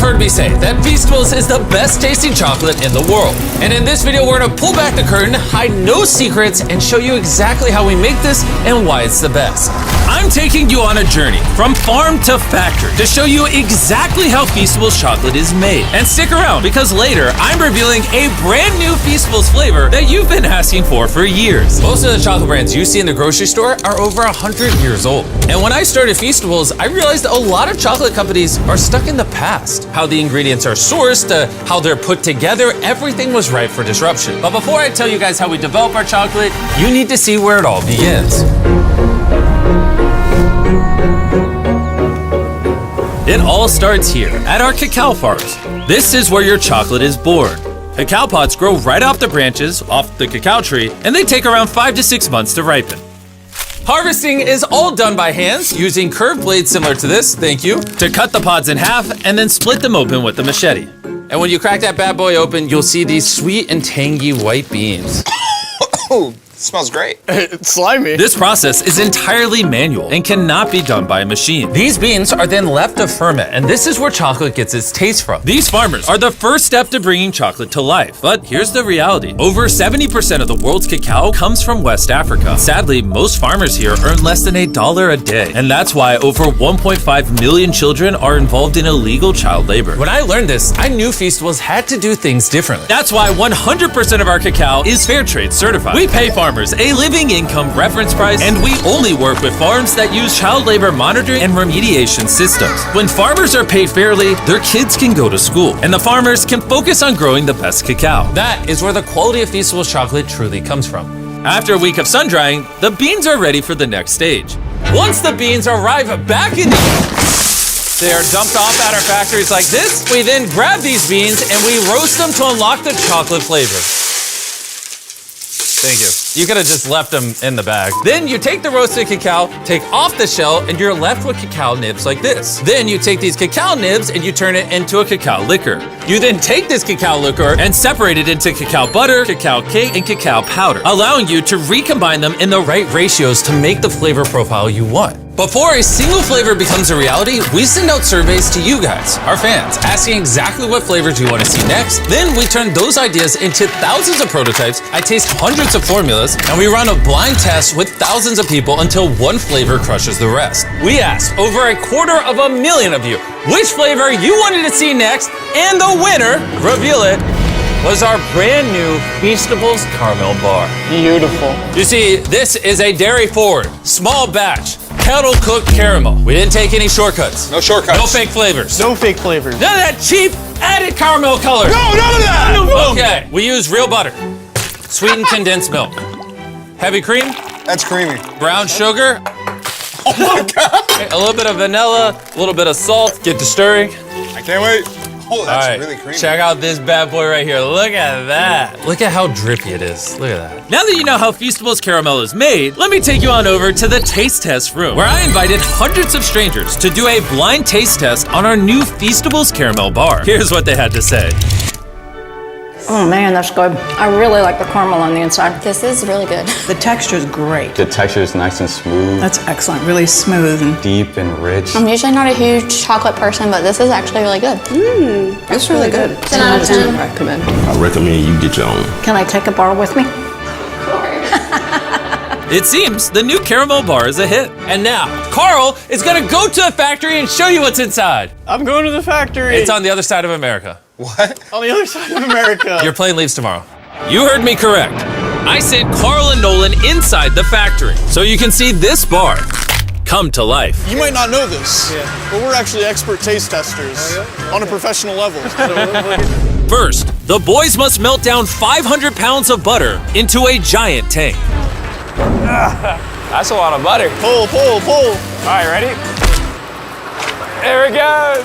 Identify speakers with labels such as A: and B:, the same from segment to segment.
A: heard me say that Feastables is the best tasting chocolate in the world. And in this video, we're gonna pull back the curtain, hide no secrets, and show you exactly how we make this and why it's the best. I'm taking you on a journey from farm to factory to show you exactly how Feastables chocolate is made. And stick around, because later I'm revealing a brand new Feastables flavor that you've been asking for years. Most of the chocolate brands you see in the grocery store are over 100 years old. And when I started Feastables, I realized a lot of chocolate companies are stuck in the past. How the ingredients are sourced, how they're put together, everything was ripe for disruption. But before I tell you guys how we develop our chocolate, you need to see where it all begins. It all starts here, at our cacao farms. This is where your chocolate is born. Cacao pods grow right off the branches, off the cacao tree, and they take around 5 to 6 months to ripen. Harvesting is all done by hands, using curved blades similar to this, thank you, to cut the pods in half and then split them open with a machete. And when you crack that bad boy open, you'll see these sweet and tangy white beans.
B: Oh, smells great.
C: It's slimy.
A: This process is entirely manual and cannot be done by a machine. These beans are then left to ferment, and this is where chocolate gets its taste from. These farmers are the first step to bringing chocolate to life. But here's the reality. Over 70% of the world's cacao comes from West Africa. Sadly, most farmers here earn less than $1 a day. And that's why over 1.5 million children are involved in illegal child labor. When I learned this, I knew Feastables had to do things differently. That's why 100% of our cacao is fair trade certified. We pay farmers a living income reference price, and we only work with farms that use child labor monitoring and remediation systems. When farmers are paid fairly, their kids can go to school, and the farmers can focus on growing the best cacao. That is where the quality of Feastables chocolate truly comes from. After a week of sun drying, the beans are ready for the next stage. Once the beans arrive back in they are dumped off at our factories like this. We then grab these beans and we roast them to unlock the chocolate flavor. Thank you. You could have just left them in the bag. Then you take the roasted cacao, take off the shell, and you're left with cacao nibs like this. Then you take these cacao nibs and you turn it into a cacao liquor. You then take this cacao liquor and separate it into cacao butter, cacao cake, and cacao powder, allowing you to recombine them in the right ratios to make the flavor profile you want. Before a single flavor becomes a reality, we send out surveys to you guys, our fans, asking exactly what flavors you want to see next. Then we turn those ideas into thousands of prototypes. I taste hundreds of formulas, and we run a blind test with thousands of people until one flavor crushes the rest. We asked over 250,000 of you which flavor you wanted to see next, and the winner, reveal it, was our brand new Feastables Caramel Bar.
C: Beautiful.
A: You see, this is a dairy-forward, small batch, kettle-cooked caramel. We didn't take any shortcuts.
B: No shortcuts.
A: No fake flavors.
C: No fake flavors.
A: None of that cheap added caramel color.
B: No, none of that!
A: Okay, we use real butter, sweetened condensed milk, heavy cream,
B: That's creamy.
A: brown sugar,
B: Oh my God!
A: a little bit of vanilla, a little bit of salt. Get to stirring.
B: I can't wait. Oh, that's
A: All right,
B: really creamy.
A: check out this bad boy right here. Look at that. Look at how drippy it is. Look at that. Now that you know how Feastables caramel is made, let me take you on over to the taste test room, where I invited hundreds of strangers to do a blind taste test on our new Feastables Caramel Bar. Here's what they had to say.
D: Oh man, that's good. I really like the caramel on the inside.
E: This is really good.
F: The texture is great.
G: The texture is nice and smooth,
F: That's excellent, really smooth and
G: deep and rich.
E: I'm usually not a huge chocolate person, but this is actually really good.
F: it's really good.
E: 10 out of 10.
F: Recommend.
H: I recommend you get your own.
D: Can I take a bar with me?
A: It seems the new caramel bar is a hit. And now, Carl is gonna go to the factory and show you what's inside.
C: I'm going to the factory.
A: It's on the other side of America.
B: What?
C: On the other side of America.
A: Your plane leaves tomorrow. You heard me correct. I sent Carl and Nolan inside the factory, so you can see this bar come to life.
C: You might not know this, but we're actually expert taste testers on a professional level.
A: First, the boys must melt down 500 pounds of butter into a giant tank.
I: That's a lot of butter.
C: Pull, pull, pull.
I: All right, ready? There it goes.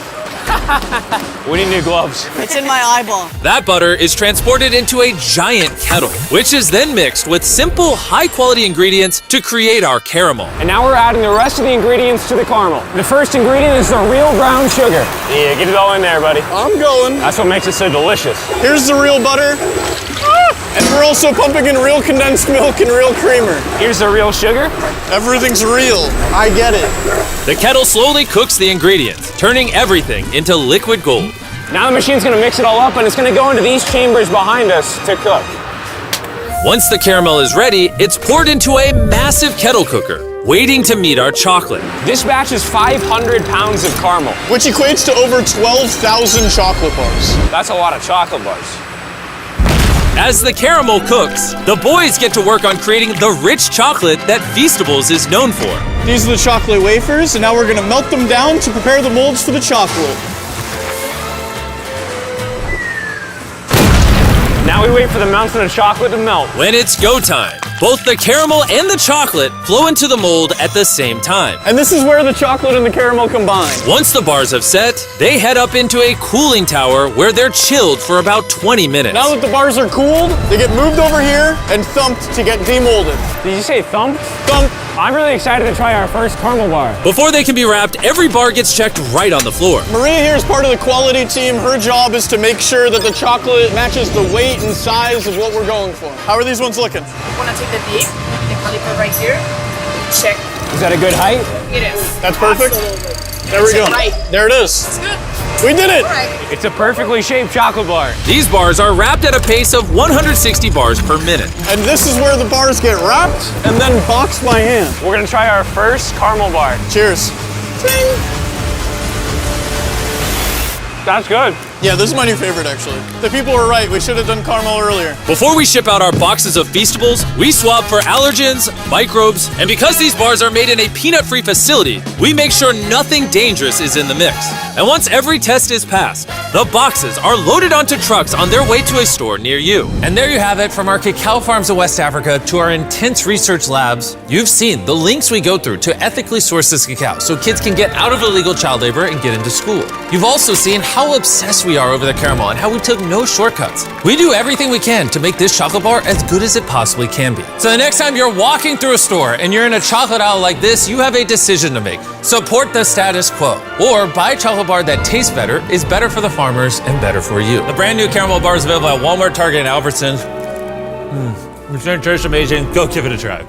I: We need new gloves.
F: It's in my eyeball.
A: That butter is transported into a giant kettle, which is then mixed with simple, high-quality ingredients to create our caramel.
I: And now we're adding the rest of the ingredients to the caramel. The first ingredient is the real brown sugar. Yeah, get it all in there, buddy.
C: I'm going.
I: That's what makes it so delicious.
C: Here's the real butter. And we're also pumping in real condensed milk and real creamer.
I: Here's the real sugar.
C: Everything's real. I get it.
A: The kettle slowly cooks the ingredients, turning everything into liquid gold.
I: Now the machine's gonna mix it all up and it's gonna go into these chambers behind us to cook.
A: Once the caramel is ready, it's poured into a massive kettle cooker, waiting to meet our chocolate.
I: This batch is 500 pounds of caramel.
C: Which equates to over 12,000 chocolate bars.
I: That's a lot of chocolate bars.
A: As the caramel cooks, the boys get to work on creating the rich chocolate that Feastables is known for.
C: These are the chocolate wafers, and now we're gonna melt them down to prepare the molds for the chocolate.
I: Now we wait for the mountain of chocolate to melt.
A: When it's go time, both the caramel and the chocolate flow into the mold at the same time.
C: And this is where the chocolate and the caramel combine.
A: Once the bars have set, they head up into a cooling tower where they're chilled for about 20 minutes.
C: Now that the bars are cooled, they get moved over here and thumped to get demolded.
I: Did you say thump?
C: Thump.
I: I'm really excited to try our first caramel bar.
A: Before they can be wrapped, every bar gets checked right on the floor.
C: Maria here is part of the quality team. Her job is to make sure that the chocolate matches the weight and size of what we're going for. How are these ones looking?
H: Want to take the dip, the caliper right here. Check.
I: Is that a good height?
H: It is.
C: That's perfect.
H: Absolutely.
C: There we go.
H: Right.
C: There it is.
H: It's good.
C: We did it.
H: All right.
I: It's a perfectly shaped chocolate bar.
A: These bars are wrapped at a pace of 160 bars per minute.
C: And this is where the bars get wrapped and then boxed by hand.
I: We're gonna try our first caramel bar.
C: Cheers.
I: That's good.
C: Yeah, this is my new favorite, actually. The people were right. We should have done caramel earlier.
A: Before we ship out our boxes of Feastables, we swab for allergens, microbes, and because these bars are made in a peanut-free facility, we make sure nothing dangerous is in the mix. And once every test is passed, the boxes are loaded onto trucks on their way to a store near you. And there you have it, from our cacao farms of West Africa to our intense research labs. You've seen the links we go through to ethically source this cacao so kids can get out of illegal child labor and get into school. You've also seen how obsessed we are over the caramel and how we took no shortcuts. We do everything we can to make this chocolate bar as good as it possibly can be. So the next time you're walking through a store and you're in a chocolate aisle like this, you have a decision to make. Support the status quo, or buy a chocolate bar that tastes better, is better for the farmers, and better for you. The brand new caramel bar is available at Walmart, Target, and Albertsons. It's gonna taste amazing. Go give it a try.